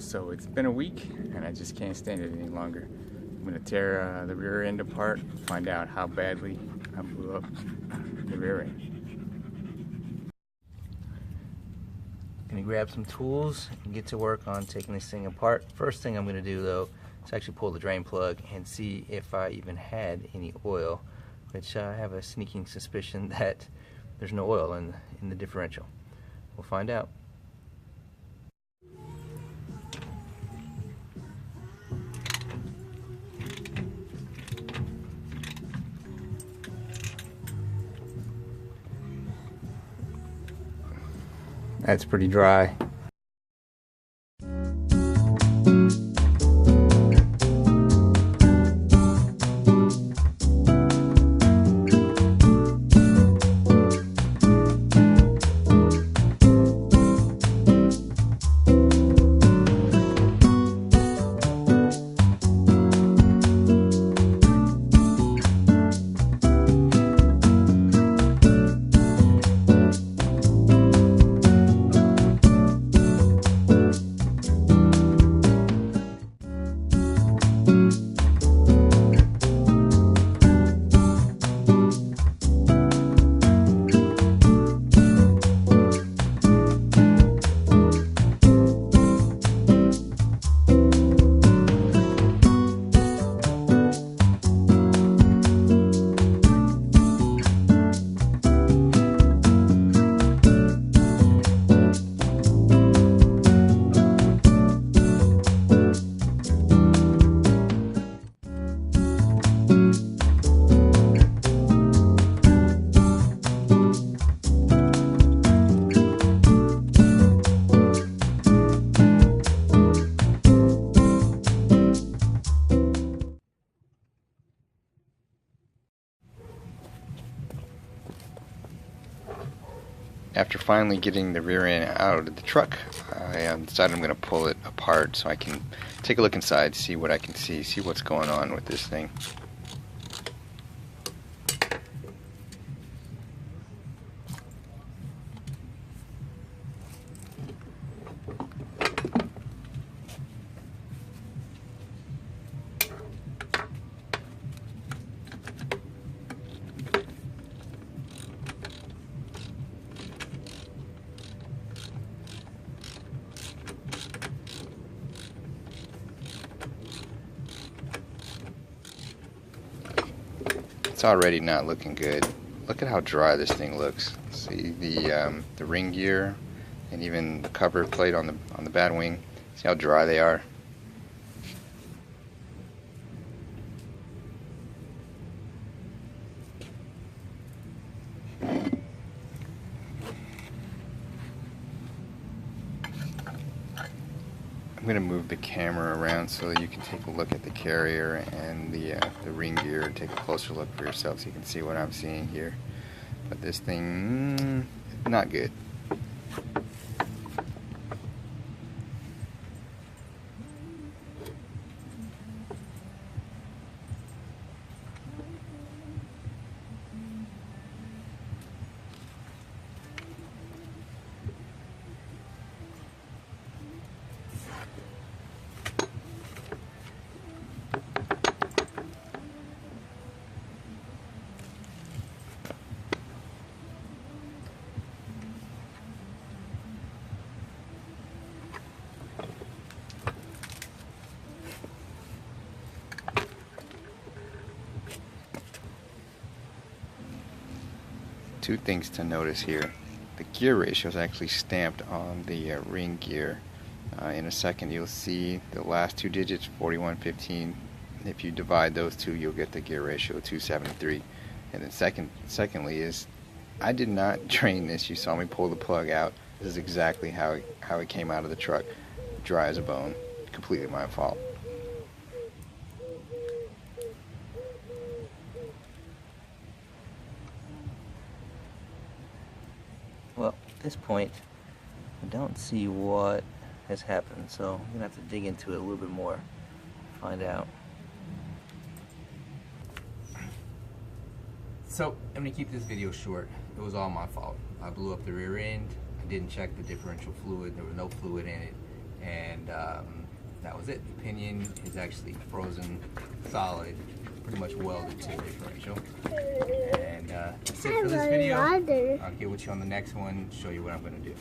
So it's been a week and I just can't stand it any longer. I'm gonna tear the rear end apart, find out how badly I blew up the rear end. Gonna grab some tools and get to work on taking this thing apart. First thing I'm gonna do though is actually pull the drain plug and see if I even had any oil, which I have a sneaking suspicion that there's no oil in the differential. We'll find out. That's pretty dry. After finally getting the rear end out of the truck, I decided I'm going to pull it apart so I can take a look inside, see what I can see what's going on with this thing. It's already not looking good. Look at how dry this thing looks. See the ring gear and even the cover plate on the bad wing. See how dry they are. I'm going to move the camera around so that you can take a look at the carrier and the ring gear. Take a closer look for yourself so you can see what I'm seeing here. But this thing, not good. Two things to notice here. The gear ratio is actually stamped on the ring gear. In a second you'll see the last two digits, 4115. If you divide those two, you'll get the gear ratio 273. And then secondly is, I did not drain this. You saw me pull the plug out. This is exactly how it came out of the truck. Dry as a bone. Completely my fault. Well, at this point, I don't see what has happened, so I'm gonna have to dig into it a little bit more, find out. So I'm gonna keep this video short. It was all my fault. I blew up the rear end. I didn't check the differential fluid. There was no fluid in it, and that was it. The pinion is actually frozen solid, pretty much welded to the differential. And that's it for this video. I'll get with you on the next one, show you what I'm going to do.